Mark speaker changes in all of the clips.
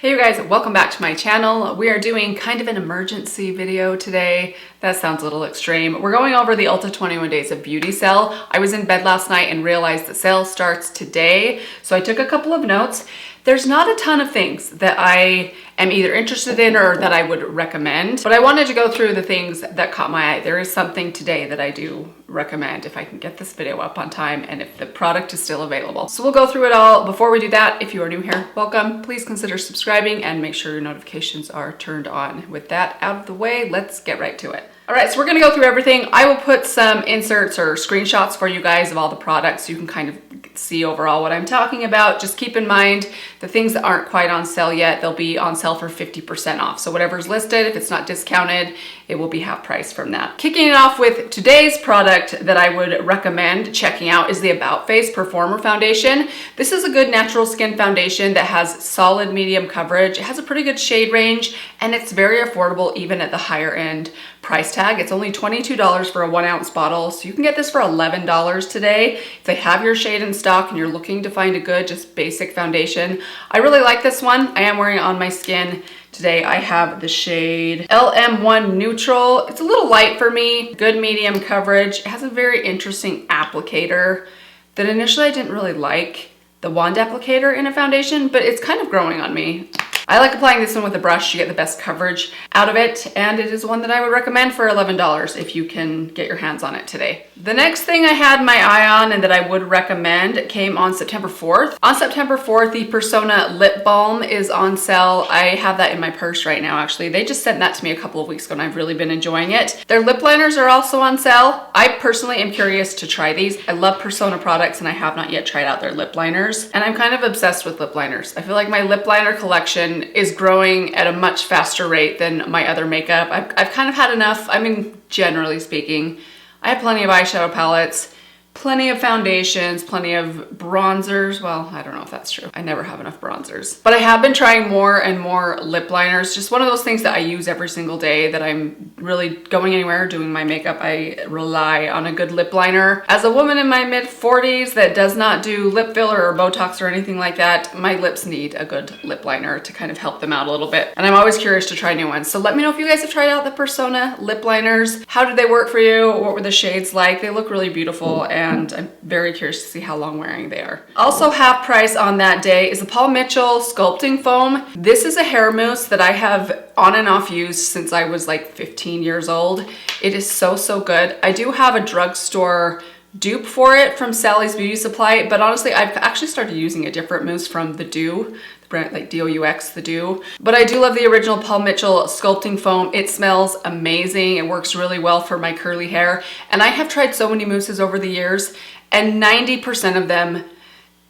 Speaker 1: Hey you guys, welcome back to my channel. We are doing kind of an emergency video today. That sounds a little extreme. We're going over the Ulta 21 Days of Beauty sale. I was in bed last night and realized the sale starts today, so I took a couple of notes. There's not a ton of things that I am either interested in or that I would recommend, but I wanted to go through the things that caught my eye. There is something today that I do recommend if I can get this video up on time and if the product is still available. So we'll go through it all. Before we do that, if you are new here, welcome. Please consider subscribing and make sure your notifications are turned on. With that out of the way, let's get right to it. All right, so we're gonna go through everything. I will put some inserts or screenshots for you guys of all the products so you can kind of see overall what I'm talking about. Just keep in mind the things that aren't quite on sale yet, they'll be on sale for 50% off. So whatever's listed, if it's not discounted, it will be half price from that. Kicking it off with today's product that I would recommend checking out is the About Face Performer Foundation. This is a good natural skin foundation that has solid medium coverage. It has a pretty good shade range and it's very affordable even at the higher end price tag. It's only $22 for a 1 ounce bottle, so you can get this for $11 today. If they have your shade in stock and you're looking to find a good, just basic foundation, I really like this one. I am wearing it on my skin today. I have the shade LM1 Neutral. It's a little light for me, good medium coverage. It has a very interesting applicator that initially I didn't really like, the wand applicator in a foundation, but it's kind of growing on me. I like applying this one with a brush. You get the best coverage out of it, and it is one that I would recommend for $11 if you can get your hands on it today. The next thing I had my eye on and that I would recommend came on September 4th. On September 4th, the Persona Lip Balm is on sale. I have that in my purse right now, actually. They just sent that to me a couple of weeks ago and I've really been enjoying it. Their lip liners are also on sale. I personally am curious to try these. I love Persona products and I have not yet tried out their lip liners, and I'm kind of obsessed with lip liners. I feel like my lip liner collection is growing at a much faster rate than my other makeup. I've kind of had enough. I mean, generally speaking, I have plenty of eyeshadow palettes, plenty of foundations, plenty of bronzers. Well, I don't know if that's true. I never have enough bronzers. But I have been trying more and more lip liners. Just one of those things that I use every single day that I'm really going anywhere, doing my makeup. I rely on a good lip liner. As a woman in my mid 40s that does not do lip filler or Botox or anything like that, my lips need a good lip liner to kind of help them out a little bit. And I'm always curious to try new ones. So let me know if you guys have tried out the Persona lip liners. How did they work for you? What were the shades like? They look really beautiful and I'm very curious to see how long wearing they are. Also half price on that day is the Paul Mitchell Sculpting Foam. This is a hair mousse that I have on and off used since I was like 15 years old. It is so good. I do have a drugstore dupe for it from Sally's Beauty Supply, but honestly I've actually started using a different mousse from the Dew, the brand like DOUX, the Dew. But I do love the original Paul Mitchell Sculpting Foam. It smells amazing. It works really well for my curly hair. And I have tried so many mousses over the years and 90% of them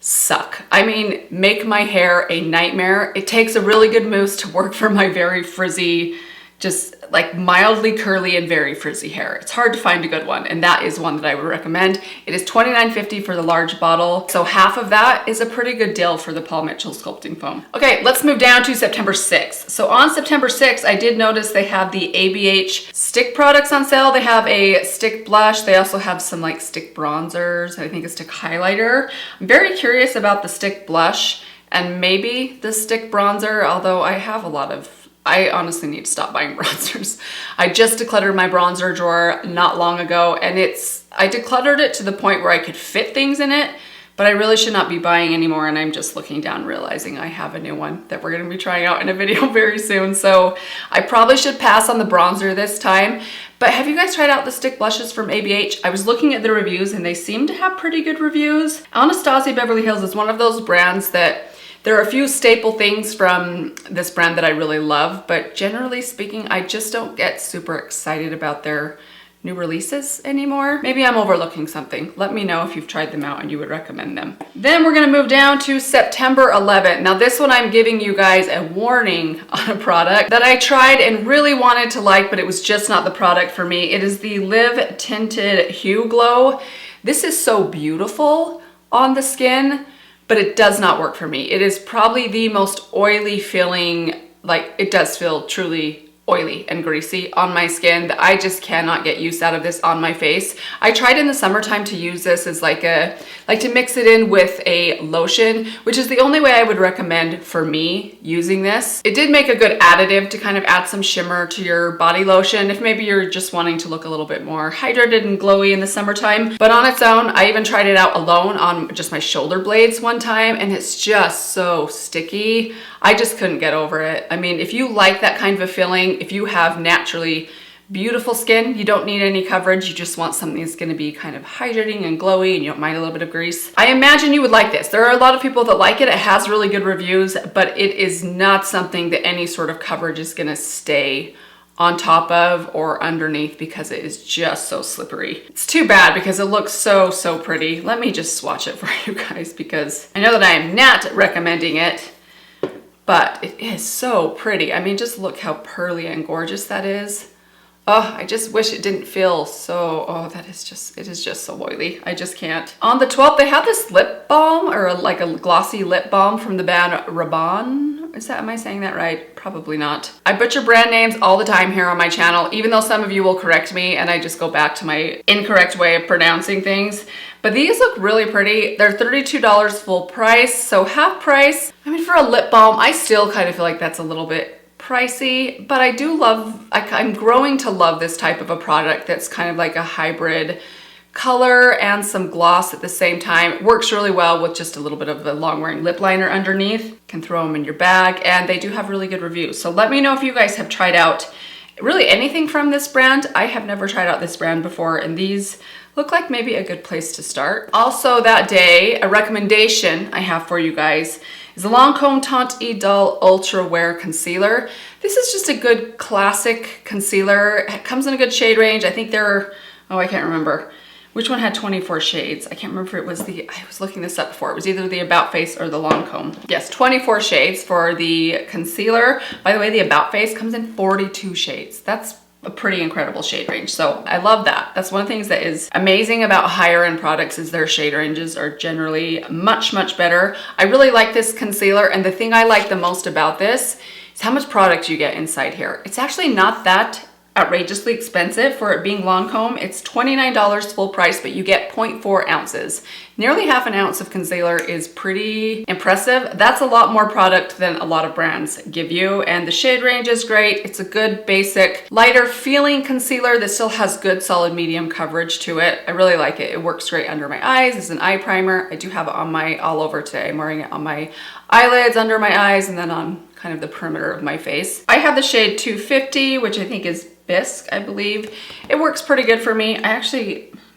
Speaker 1: suck. I mean, make my hair a nightmare. It takes a really good mousse to work for my very frizzy, just like mildly curly and very frizzy hair. It's hard to find a good one, and that is one that I would recommend. It is $29.50 for the large bottle, so half of that is a pretty good deal for the Paul Mitchell Sculpting Foam. Okay, let's move down to September 6th. So on September 6th, I did notice they have the ABH stick products on sale. They have a stick blush. They also have some like stick bronzers. I think a stick highlighter. I'm very curious about the stick blush and maybe the stick bronzer, although I honestly need to stop buying bronzers. I just decluttered my bronzer drawer not long ago, and I decluttered it to the point where I could fit things in it, but I really should not be buying anymore, and I'm just looking down realizing I have a new one that we're gonna be trying out in a video very soon, so I probably should pass on the bronzer this time. But have you guys tried out the stick blushes from ABH? I was looking at the reviews and they seem to have pretty good reviews. Anastasia Beverly Hills is one of those brands that there are a few staple things from this brand that I really love, but generally speaking, I just don't get super excited about their new releases anymore. Maybe I'm overlooking something. Let me know if you've tried them out and you would recommend them. Then we're gonna move down to September 11th. Now this one I'm giving you guys a warning on a product that I tried and really wanted to like, but it was just not the product for me. It is the Live Tinted Hue Glow. This is so beautiful on the skin, but it does not work for me. It is probably the most oily feeling, like it does feel truly oily and greasy on my skin that I just cannot get use out of this on my face. I tried in the summertime to use this as like to mix it in with a lotion, which is the only way I would recommend for me using this. It did make a good additive to kind of add some shimmer to your body lotion if maybe you're just wanting to look a little bit more hydrated and glowy in the summertime. But on its own, I even tried it out alone on just my shoulder blades one time, and it's just so sticky. I just couldn't get over it. I mean, if you like that kind of a feeling, if you have naturally beautiful skin, you don't need any coverage, you just want something that's going to be kind of hydrating and glowy and you don't mind a little bit of grease, I imagine you would like this. There are a lot of people that like it. It has really good reviews, but it is not something that any sort of coverage is going to stay on top of or underneath because it is just so slippery. It's too bad because it looks so, so pretty. Let me just swatch it for you guys because I know that I am not recommending it, but it is so pretty. I mean, just look how pearly and gorgeous that is. Oh, I just wish it didn't feel so, oh, it is just so oily. I just can't. On the 12th, they have this lip balm, or like a glossy lip balm from the brand Rabanne. Am I saying that right? Probably not. I butcher brand names all the time here on my channel, even though some of you will correct me and I just go back to my incorrect way of pronouncing things. But these look really pretty. They're $32 full price, so half price. I mean, for a lip balm, I still kind of feel like that's a little bit pricey, but I do love, I'm growing to love this type of a product that's kind of like a hybrid color and some gloss at the same time. It works really well with just a little bit of a long wearing lip liner underneath. Can throw them in your bag, and they do have really good reviews. So let me know if you guys have tried out really anything from this brand. I have never tried out this brand before, and these look like maybe a good place to start. Also that day, a recommendation I have for you guys is the Lancome Teint Idole Ultra Wear Concealer. This is just a good classic concealer. It comes in a good shade range. I think there are, oh, I can't remember. Which one had 24 shades? I can't remember if it was the, I was looking this up before. It was either the About Face or the Lancome. Yes, 24 shades for the concealer. By the way, the About Face comes in 42 shades. That's a pretty incredible shade range. So I love that. That's one of the things that is amazing about higher end products is their shade ranges are generally much, much better. I really like this concealer, and the thing I like the most about this is how much product you get inside here. It's actually not that outrageously expensive for it being Lancome. It's $29 full price, but you get 0.4 ounces. Nearly half an ounce of concealer is pretty impressive. That's a lot more product than a lot of brands give you, and the shade range is great. It's a good basic lighter feeling concealer that still has good solid medium coverage to it. I really like it. It works great under my eyes as an eye primer. I do have it on my all over today. I'm wearing it on my eyelids, under my eyes, and then on kind of the perimeter of my face. I have the shade 250, which I think is Bisque, I believe. It works pretty good for me.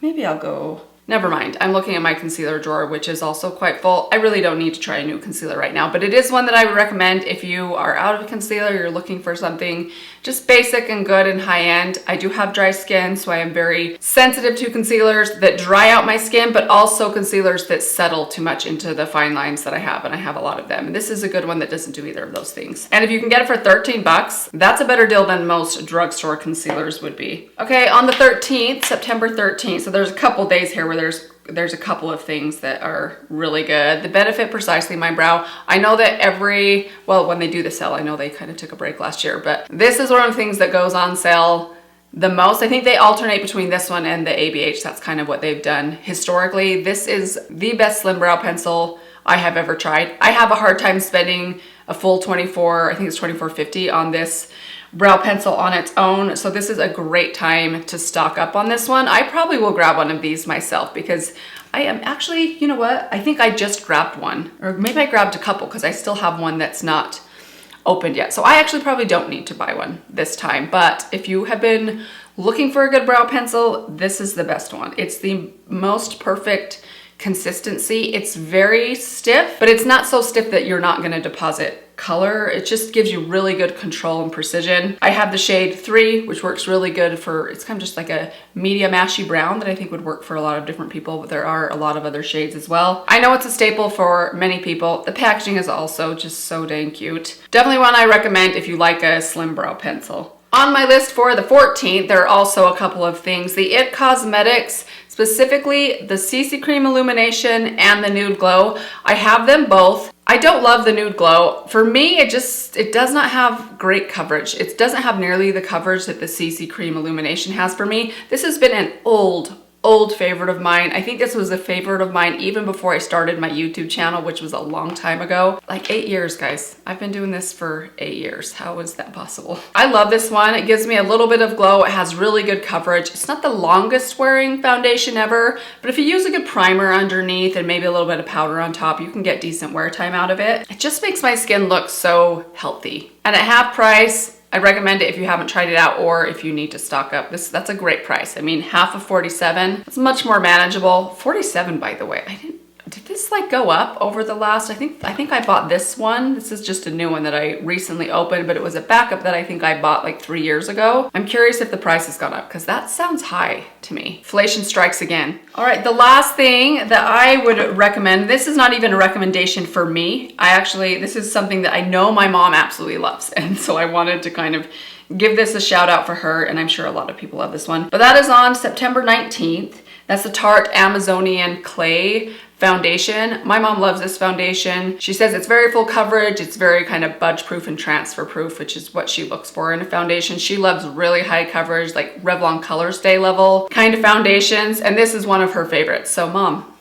Speaker 1: Maybe I'll go, never mind. I'm looking at my concealer drawer, which is also quite full. I really don't need to try a new concealer right now, but it is one that I would recommend if you are out of concealer, you're looking for something just basic and good and high end. I do have dry skin, so I am very sensitive to concealers that dry out my skin, but also concealers that settle too much into the fine lines that I have, and I have a lot of them. And this is a good one that doesn't do either of those things. And if you can get it for 13 bucks, that's a better deal than most drugstore concealers would be. Okay, on the 13th, September 13th, so there's a couple days here where there's a couple of things that are really good. The Benefit Precisely My Brow. I know that when they do the sale, I know they kind of took a break last year, but this is one of the things that goes on sale the most. I think they alternate between this one and the ABH. That's kind of what they've done historically. This is the best slim brow pencil I have ever tried. I have a hard time spending a full 24, I think it's $24.50 on this brow pencil on its own. So this is a great time to stock up on this one. I probably will grab one of these myself because I am actually, you know what? I think I just grabbed one, or maybe I grabbed a couple because I still have one that's not opened yet. So I actually probably don't need to buy one this time. But if you have been looking for a good brow pencil, this is the best one. It's the most perfect consistency. It's very stiff, but it's not so stiff that you're not going to deposit color. It just gives you really good control and precision. I have the shade 3, which works really good for, it's kind of just like a medium ashy brown that I think would work for a lot of different people, but there are a lot of other shades as well. I know it's a staple for many people. The packaging is also just so dang cute. Definitely one I recommend if you like a slim brow pencil. On my list for the 14th, there are also a couple of things. The IT Cosmetics, specifically the CC Cream Illumination and the Nude Glow. I have them both. I don't love the Nude Glow. For me, it does not have great coverage. It doesn't have nearly the coverage that the CC Cream Illumination has for me. This has been an old favorite of mine. I think this was a favorite of mine even before I started my YouTube channel, which was a long time ago. Like 8 years, guys. I've been doing this for 8 years. How is that possible? I love this one. It gives me a little bit of glow. It has really good coverage. It's not the longest wearing foundation ever, but if you use a good primer underneath and maybe a little bit of powder on top, you can get decent wear time out of it. It just makes my skin look so healthy. And at half price, I recommend it if you haven't tried it out or if you need to stock up. That's a great price. I mean, half of $47. It's much more manageable. $47, by the way. Did this like go up over the last, I think I bought this one. This is just a new one that I recently opened, but it was a backup that I think I bought like 3 years ago. I'm curious if the price has gone up because that sounds high to me. Inflation strikes again. All right, the last thing that I would recommend, this is not even a recommendation for me. This is something that I know my mom absolutely loves. And so I wanted to kind of give this a shout out for her. And I'm sure a lot of people love this one, but that is on September 19th. That's the Tarte Amazonian Clay foundation. My mom loves this foundation. She says it's very full coverage. It's very kind of budge proof and transfer proof, which is what she looks for in a foundation. She loves really high coverage, like Revlon Color Stay level kind of foundations. And this is one of her favorites. So mom,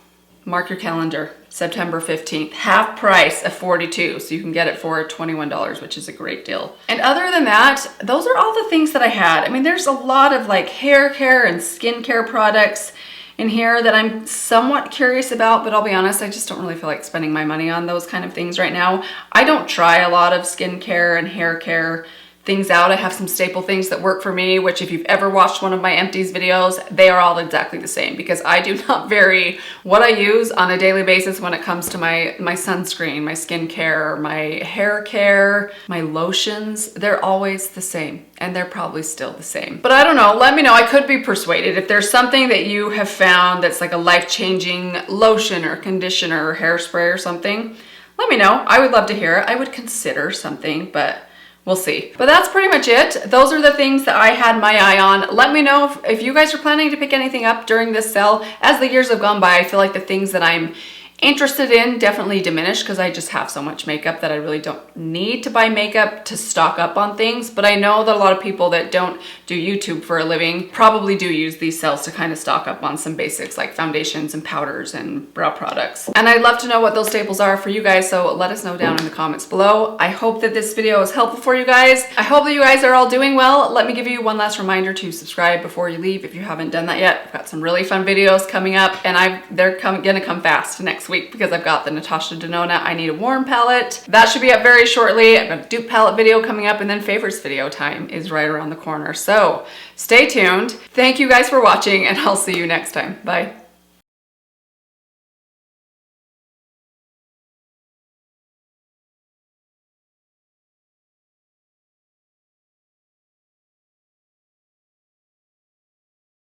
Speaker 1: mark your calendar. September 15th, half price of $42. So you can get it for $21, which is a great deal. And other than that, those are all the things that I had. I mean, there's a lot of like hair care and skincare products in here that I'm somewhat curious about, but I'll be honest, I just don't really feel like spending my money on those kind of things right now. I don't try a lot of skincare and hair care things out. I have some staple things that work for me, which if you've ever watched one of my empties videos, they are all exactly the same because I do not vary what I use on a daily basis when it comes to my sunscreen, my skincare, my hair care, my lotions. They're always the same and they're probably still the same. But I don't know, let me know. I could be persuaded. If there's something that you have found that's like a life-changing lotion or conditioner or hairspray or something, let me know. I would love to hear it. I would consider something, but we'll see. But that's pretty much it. Those are the things that I had my eye on. Let me know if you guys are planning to pick anything up during this sale. As the years have gone by, I feel like the things that I'm interested in definitely diminished because I just have so much makeup that I really don't need to buy makeup to stock up on things. But I know that a lot of people that don't do YouTube for a living probably do use these sales to kind of stock up on some basics like foundations and powders and brow products. And I'd love to know what those staples are for you guys, so let us know down in the comments below. I hope that this video was helpful for you guys. I hope that you guys are all doing well. Let me give you one last reminder to subscribe before you leave if you haven't done that yet. I've got some really fun videos coming up and they're gonna come fast next week because I've got the Natasha Denona I Need a Warm palette. That should be up very shortly. I've got a dupe palette video coming up and then favorites video time is right around the corner. So stay tuned. Thank you guys for watching and I'll see you next time. Bye.